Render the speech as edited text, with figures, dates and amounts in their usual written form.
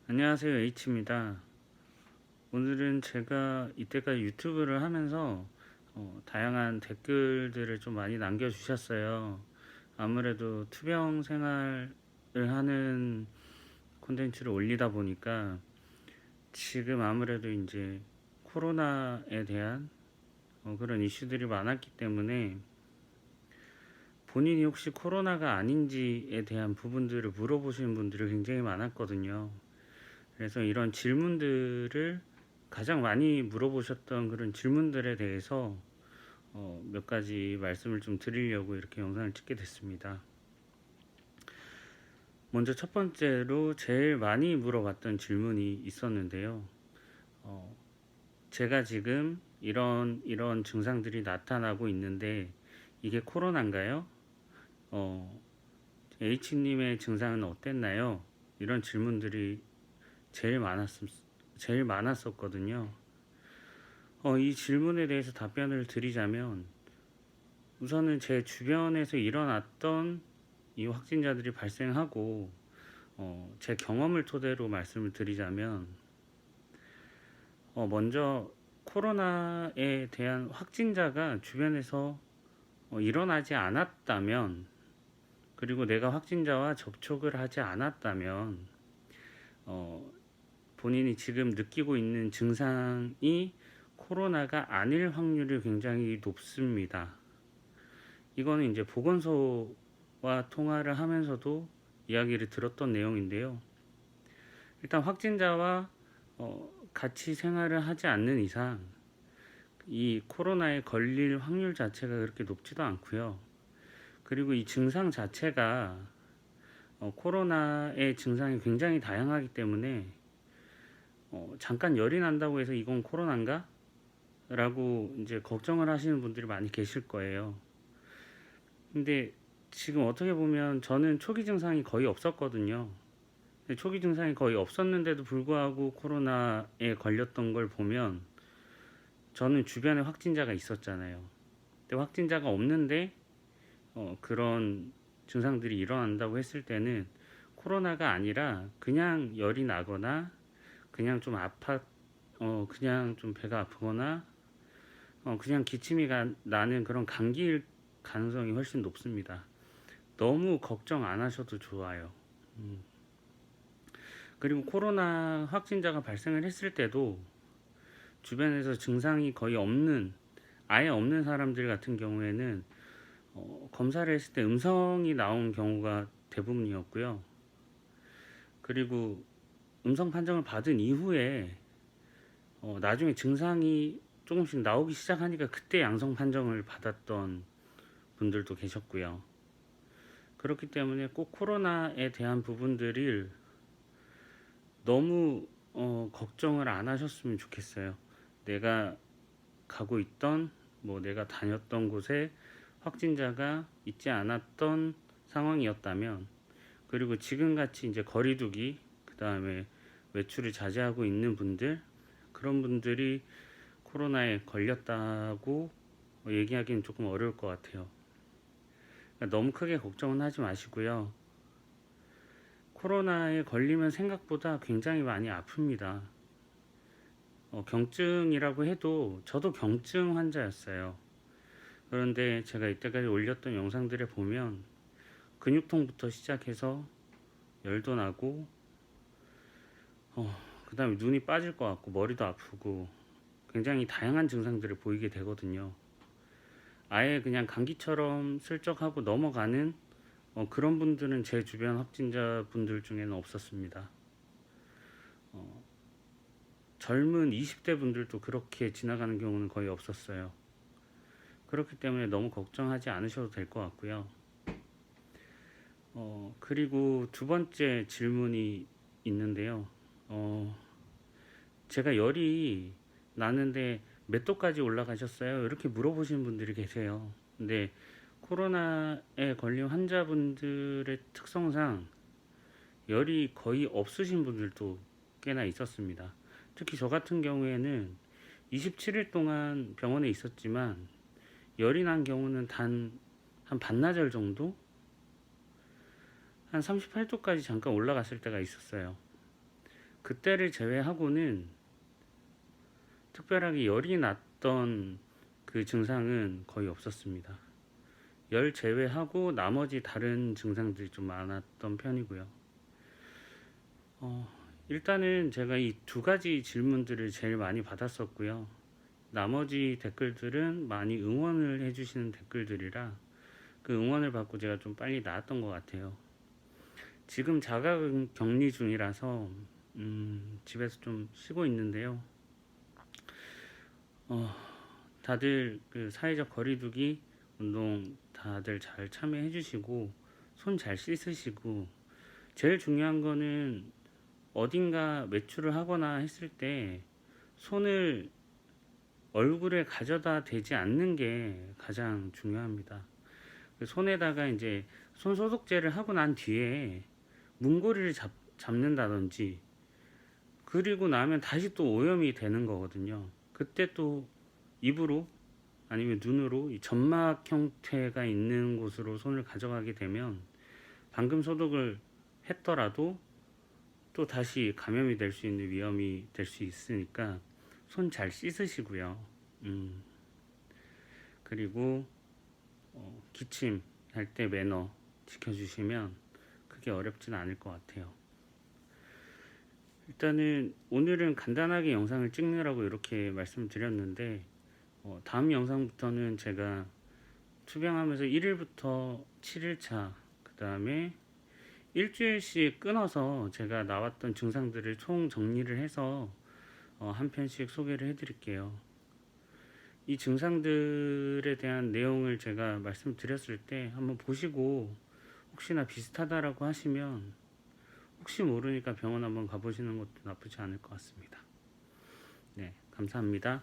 안녕하세요, H입니다. 오늘은 제가 이때까지 유튜브를 하면서 다양한 댓글들을 좀 많이 남겨주셨어요. 아무래도 투병 생활을 하는 콘텐츠를 올리다 보니까 지금 아무래도 이제 코로나에 대한 그런 이슈들이 많았기 때문에 본인이 혹시 코로나가 아닌지에 대한 부분들을 물어보시는 분들이 굉장히 많았거든요. 그래서 이런 질문들을 가장 많이 물어보셨던 그런 질문들에 대해서 몇 가지 말씀을 좀 드리려고 이렇게 영상을 찍게 됐습니다. 먼저 첫 번째로 제일 많이 물어봤던 질문이 있었는데요. 제가 지금 이런 증상들이 나타나고 있는데 이게 코로나인가요? H님의 증상은 어땠나요? 이런 질문들이 제일 많았었거든요. 이 질문에 대해서 답변을 드리자면 우선은 제 주변에서 일어났던 이 확진자들이 발생하고 제 경험을 토대로 말씀을 드리자면 먼저 코로나에 대한 확진자가 주변에서 일어나지 않았다면, 그리고 내가 확진자와 접촉을 하지 않았다면 본인이 지금 느끼고 있는 증상이 코로나가 아닐 확률이 굉장히 높습니다. 이거는 이제 보건소와 통화를 하면서도 이야기를 들었던 내용인데요. 일단 확진자와 같이 생활을 하지 않는 이상 이 코로나에 걸릴 확률 자체가 그렇게 높지도 않고요. 그리고 이 증상 자체가 코로나의 증상이 굉장히 다양하기 때문에 잠깐 열이 난다고 해서 이건 코로나인가? 라고 이제 걱정을 하시는 분들이 많이 계실 거예요. 근데 지금 어떻게 보면 저는 초기 증상이 거의 없었거든요. 초기 증상이 거의 없었는데도 불구하고 코로나에 걸렸던 걸 보면 저는 주변에 확진자가 있었잖아요. 근데 확진자가 없는데 그런 증상들이 일어난다고 했을 때는 코로나가 아니라 그냥 열이 나거나 그냥 좀 그냥 좀 배가 아프거나 그냥 기침이 나는 그런 감기일 가능성이 훨씬 높습니다. 너무 걱정 안 하셔도 좋아요. 그리고 코로나 확진자가 발생을 했을 때도 주변에서 증상이 거의 아예 없는 사람들 같은 경우에는 검사를 했을 때 음성이 나온 경우가 대부분이었고요. 그리고 음성 판정을 받은 이후에 나중에 증상이 조금씩 나오기 시작하니까 그때 양성 판정을 받았던 분들도 계셨고요. 그렇기 때문에 꼭 코로나에 대한 부분들을 너무 걱정을 안 하셨으면 좋겠어요. 내가 가고 있던 내가 다녔던 곳에 확진자가 있지 않았던 상황이었다면, 그리고 지금같이 이제 거리두기, 그 다음에 외출을 자제하고 있는 분들, 그런 분들이 코로나에 걸렸다고 얘기하기는 조금 어려울 것 같아요. 그러니까 너무 크게 걱정은 하지 마시고요. 코로나에 걸리면 생각보다 굉장히 많이 아픕니다. 경증이라고 해도 저도 경증 환자였어요. 그런데 제가 이때까지 올렸던 영상들에 보면 근육통부터 시작해서 열도 나고 그 다음에 눈이 빠질 것 같고 머리도 아프고 굉장히 다양한 증상들을 보이게 되거든요. 아예 그냥 감기처럼 슬쩍 하고 넘어가는 그런 분들은 제 주변 확진자 분들 중에는 없었습니다. 젊은 20대 분들도 그렇게 지나가는 경우는 거의 없었어요. 그렇기 때문에 너무 걱정하지 않으셔도 될 것 같고요. 그리고 두 번째 질문이 있는데요. 제가 열이 나는데 몇 도까지 올라가셨어요? 이렇게 물어보시는 분들이 계세요. 근데 코로나에 걸린 환자분들의 특성상 열이 거의 없으신 분들도 꽤나 있었습니다. 특히 저 같은 경우에는 27일 동안 병원에 있었지만 열이 난 경우는 한 반나절 정도? 한 38도까지 잠깐 올라갔을 때가 있었어요. 그때를 제외하고는 특별하게 열이 났던 그 증상은 거의 없었습니다. 열 제외하고 나머지 다른 증상들이 좀 많았던 편이고요. 일단은 제가 이 두 가지 질문들을 제일 많이 받았었고요. 나머지 댓글들은 많이 응원을 해주시는 댓글들이라 그 응원을 받고 제가 좀 빨리 나았던 것 같아요. 지금 자가 격리 중이라서 집에서 좀 쉬고 있는데요. 다들 그 사회적 거리두기 운동 다들 잘 참여해 주시고 손 잘 씻으시고, 제일 중요한 거는 어딘가 외출을 하거나 했을 때 손을 얼굴에 가져다 대지 않는 게 가장 중요합니다. 손에다가 이제 손 소독제를 하고 난 뒤에 문고리를 잡는다든지, 그리고 나면 다시 또 오염이 되는 거거든요. 그때 또 입으로 아니면 눈으로 이 점막 형태가 있는 곳으로 손을 가져가게 되면 방금 소독을 했더라도 또 다시 감염이 될 수 있는 위험이 될 수 있으니까 손 잘 씻으시고요. 그리고 기침할 때 매너 지켜주시면 그게 어렵진 않을 것 같아요. 일단은 오늘은 간단하게 영상을 찍느라고 이렇게 말씀드렸는데, 다음 영상부터는 제가 투병하면서 1일부터 7일차, 그 다음에 일주일씩 끊어서 제가 나왔던 증상들을 총 정리를 해서 한 편씩 소개를 해드릴게요. 이 증상들에 대한 내용을 제가 말씀드렸을 때 한번 보시고 혹시나 비슷하다라고 하시면, 혹시 모르니까 병원 한번 가보시는 것도 나쁘지 않을 것 같습니다. 네, 감사합니다.